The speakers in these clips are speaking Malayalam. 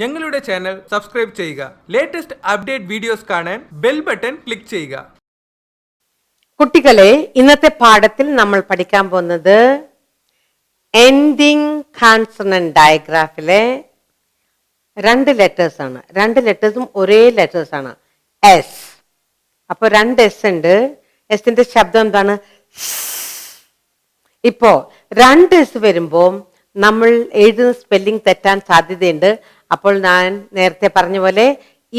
ഞങ്ങളുടെ ചാനൽ സബ്സ്ക്രൈബ് ചെയ്യുക. ലേറ്റസ്റ്റ് അപ്ഡേറ്റ് വീഡിയോസ് കാണാൻ ബെൽ ബട്ടൺ ക്ലിക്ക് ചെയ്യുക. കുട്ടികളെ, ഇന്നത്തെ പാഠത്തിൽ നമ്മൾ പഠിക്കാൻ പോകുന്നത് എൻഡിങ് കോൺസണന്റ് ഡയഗ്രാഫിലെ രണ്ട് ലെറ്റേഴ്സ് ആണ്. രണ്ട് ലെറ്റേഴ്സും ഒരേ ലെറ്റേഴ്സ് ആണ്. എസ്. അപ്പൊ രണ്ട് എസ് ഉണ്ട്. എസിന്റെ ശബ്ദം എന്താണ്? ഇപ്പോ രണ്ട് എസ് വരുമ്പോൾ നമ്മൾ എഴുതുന്ന സ്പെല്ലിംഗ് തെറ്റാൻ സാധ്യതയുണ്ട്. അപ്പോൾ ഞാൻ നേരത്തെ പറഞ്ഞ പോലെ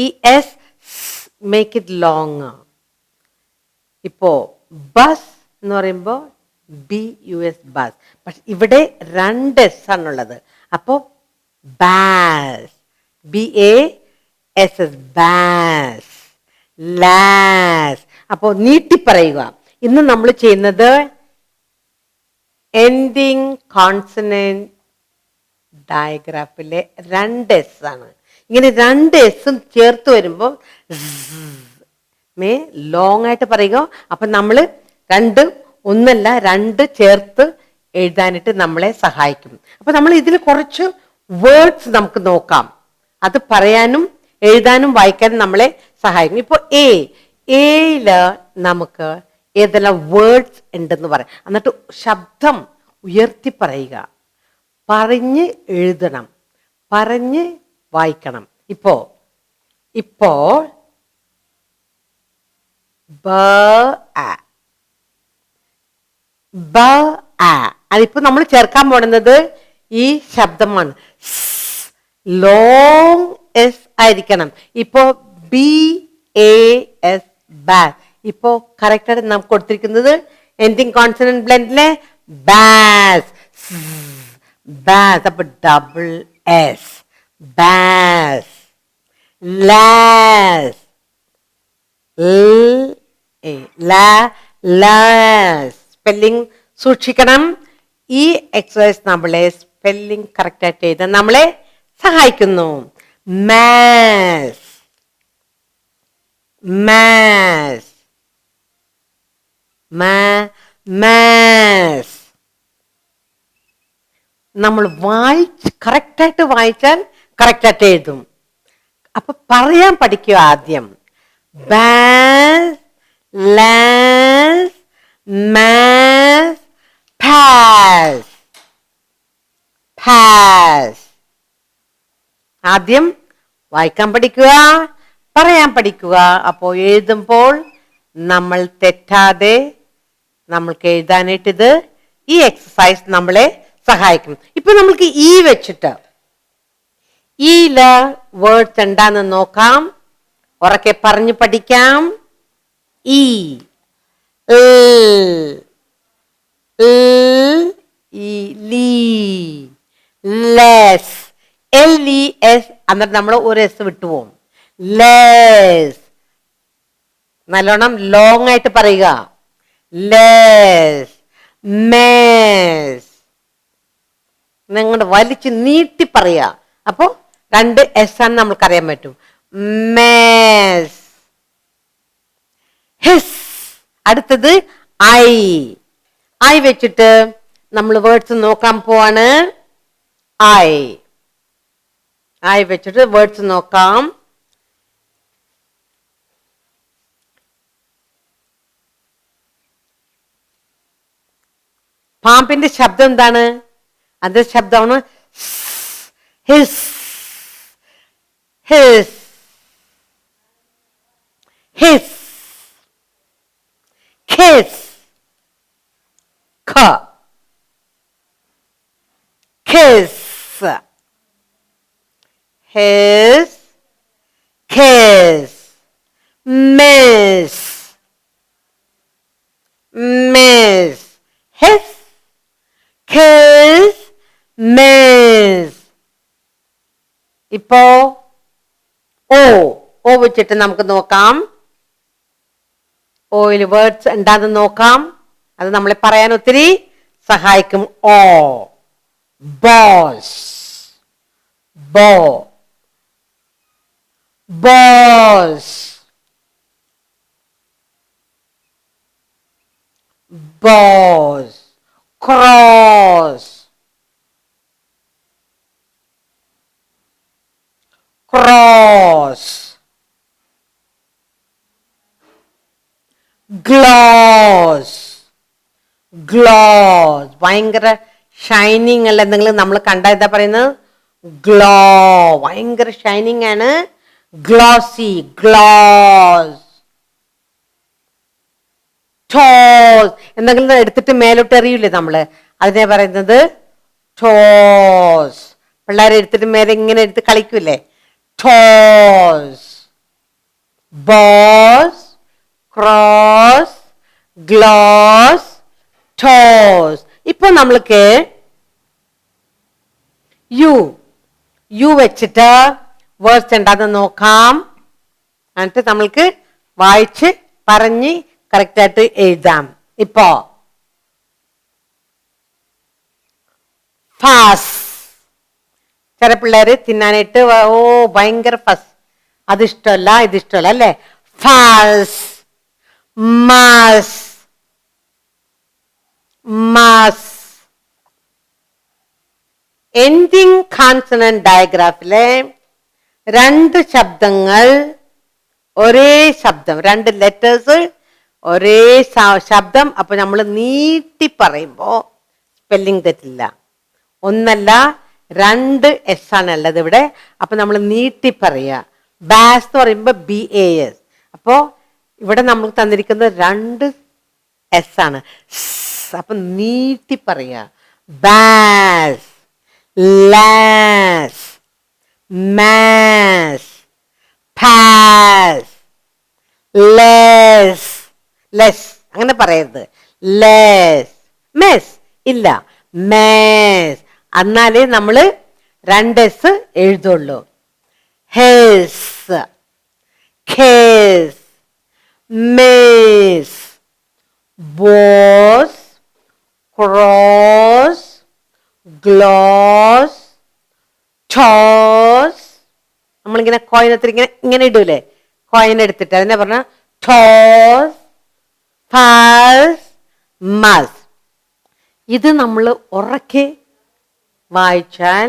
ഈ എസ് മേക്ക് ഇറ്റ് ലോങ്. ഇപ്പോ ബസ് എന്ന് പറയുമ്പോൾ BUS ബസ്. പക്ഷെ ഇവിടെ രണ്ട് എസ് ആണുള്ളത്. അപ്പോ ബാസ്, BASS ബാസ്, ലാസ്. അപ്പോ നീട്ടി പറയുക. ഇന്ന് നമ്മൾ ചെയ്യുന്നത് എൻഡിങ് കോൺസണന്റ് ഡയഗ്രാഫിലെ രണ്ട് എസ് ആണ്. ഇങ്ങനെ രണ്ട് എസും ചേർത്ത് വരുമ്പോൾ ലോങ് ആയിട്ട് പറയുക. അപ്പൊ നമ്മൾ ഒന്നല്ല രണ്ട് ചേർത്ത് എഴുതാനായിട്ട് നമ്മളെ സഹായിക്കും. അപ്പൊ നമ്മൾ ഇതിൽ കുറച്ച് വേർഡ്സ് നമുക്ക് നോക്കാം. അത് പറയാനും എഴുതാനും വായിക്കാനും നമ്മളെ സഹായിക്കും. ഇപ്പൊ എയില് നമുക്ക് ഏതെല്ലാം വേർഡ്സ് ഉണ്ടെന്ന് പറയാം. എന്നിട്ട് ശബ്ദം ഉയർത്തി പറയുക, പറഞ്ഞ് എഴുതണം, പറഞ്ഞ് വായിക്കണം. ഇപ്പോ അതിപ്പോ നമ്മൾ ചേർക്കാൻ പോകുന്നത് ഈ ശബ്ദമാണ്. ലോങ് എസ് ആയിരിക്കണം. ഇപ്പോ BAS ബാസ്. ഇപ്പോ കറക്റ്റ് ആയിട്ട് നമുക്ക് കൊടുത്തിരിക്കുന്നത് എൻഡിങ് കോൺസണന്റ് ബ്ലെൻഡിലെ ബാസ്. ബാസ്. അപ്പൊ double S, bass. Lass, spelling സൂക്ഷിക്കണം. ഈ എക്സസൈസ് നമ്മളെ സ്പെല്ലിംഗ് കറക്റ്റ് ആയിട്ട് എഴുതാൻ നമ്മളെ സഹായിക്കുന്നു. Mass, mass, mass. നമ്മൾ കറക്റ്റായിട്ട് വായിച്ചാൽ കറക്റ്റായിട്ട് എഴുതും. അപ്പൊ പറയാൻ പഠിക്കുക ആദ്യം. Bass, lass, mass, pass, pass. ആദ്യം വായിക്കാൻ പഠിക്കുക, പറയാൻ പഠിക്കുക. അപ്പോൾ എഴുതുമ്പോൾ നമ്മൾ തെറ്റാതെ നമ്മൾക്ക് എഴുതാനായിട്ട് ഈ എക്സസൈസ് നമ്മളെ സഹായിക്കും. ഇപ്പൊ നമ്മൾക്ക് വെച്ചിട്ട് വേർഡ്സ് എന്താന്ന് നോക്കാം. ഉറക്കെ പറഞ്ഞു പഠിക്കാം. Less, LES. എന്നിട്ട് നമ്മൾ ഒരു എസ് വിട്ടുപോകും. ലെസ്. നല്ലോണം ലോങ് ആയിട്ട് പറയുക. ലെസ്. മേസ്. നിങ്ങളുടെ വലിച്ച് നീട്ടി പറയുക. അപ്പോ രണ്ട് എസ് ആണ് നമ്മൾക്കറിയാൻ പറ്റും. മേസ്. ഹിസ്. അടുത്തത് ഐ വെച്ചിട്ട് നമ്മൾ വേർഡ്സ് നോക്കാൻ പോവാണ്. ഐ വെച്ചിട്ട് വേർഡ്സ് നോക്കാം. പാമ്പിന്റെ ശബ്ദം എന്താണ്? അത് ശബ്ദമാണ് his, his, his. Kiss, kiss, his, kiss. Miss, miss, his, kiss, miss. ഇപ്പോ ഓ വെച്ചിട്ട് നമുക്ക് നോക്കാം. ഓയിൽ വേർഡ്സ് എന്താന്ന് നോക്കാം. അത് നമ്മളെ പറയാൻ ഒത്തിരി സഹായിക്കും. Boss, boss, boss, cross, cross, gloss, gloss. ഭയങ്കര ഷൈനിങ് അല്ല എന്തെങ്കിലും നമ്മൾ കണ്ട എന്താ പറയുന്നത്? ഗ്ലോ. ഭയങ്കര ഷൈനിങ് ആണ്. Glossy, gloss. ടോസ്, എന്തെങ്കിലും എടുത്തിട്ട് മേലോട്ട് എറിയില്ലേ നമ്മള്, അതിനെ പറയുന്നത് ടോസ്. പിള്ളേരെ എടുത്തിട്ട് മേലെ ഇങ്ങനെ എടുത്ത് കളിക്കൂലേ, toss. Boss, cross, gloss, toss. ഇപ്പൊ നമ്മൾക്ക് യു വെച്ചിട്ട് വേർഡ്സ് എന്താണെന്ന് നോക്കാം. എന്നിട്ട് നമ്മൾക്ക് വായിച്ച് പറഞ്ഞ് കറക്റ്റ് ആയിട്ട് എഴുതാം. ഇപ്പോ ഫാസ്, ചില പിള്ളേര് തിന്നാനായിട്ട് ഭയങ്കര ഫസ്, അതിഷ്ടമല്ല ഇതിഷ്ടമല്ല അല്ലേ. ഫാസ്, മാസ്, മാസ്. എൻഡിങ് കോൺസണന്റ് ഡയഗ്രാഫിലെ രണ്ട് ശബ്ദങ്ങൾ ഒരേ ശബ്ദം, രണ്ട് ലെറ്റേഴ്സ് ഒരേ ശബ്ദം. അപ്പൊ നമ്മൾ നീട്ടി പറയുമ്പോ സ്പെല്ലിംഗ് തെറ്റില്ല. ഒന്നല്ല രണ്ട് എസ് ആണ് ഉള്ളത് ഇവിടെ. അപ്പൊ നമ്മൾ നീട്ടി പറയുക. ബാസ് എന്ന് പറയുമ്പോ BAS. അപ്പോ ഇവിടെ നമ്മൾ തന്നിരിക്കുന്നത് രണ്ട് എസ് ആണ്. അപ്പൊ നീട്ടി പറയുക. Bass, lass, mass, pass, less, less അങ്ങനെ പറയരുത്. ലെസ്, മെസ് ഇല്ല, മേസ്. എന്നാലേ നമ്മള് രണ്ട് എസ് എഴുതുള്ളൂ. ഹെസ്, ഖേസ്, മേസ്, ബോസ്, ക്രോസ്, ഗ്ലോസ്, ടോസ്. നമ്മളിങ്ങനെ കോയിനത്തിൽ ഇങ്ങനെ ഇടൂലേ, കോയിൻ എടുത്തിട്ട് അതിനെ പറഞ്ഞ ടോസ്, പാസ്, മസ്. ഇത് നമ്മൾ ഉറക്കെ വായിച്ചാൽ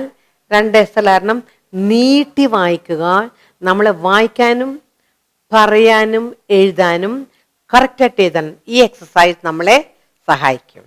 രണ്ട് എസ് കാരണം നീട്ടി വായിക്കുക. നമ്മളെ വായിക്കാനും പറയാനും എഴുതാനും കറക്റ്റായിട്ട് എഴുതാനും ഈ എക്സസൈസ് നമ്മളെ സഹായിക്കും.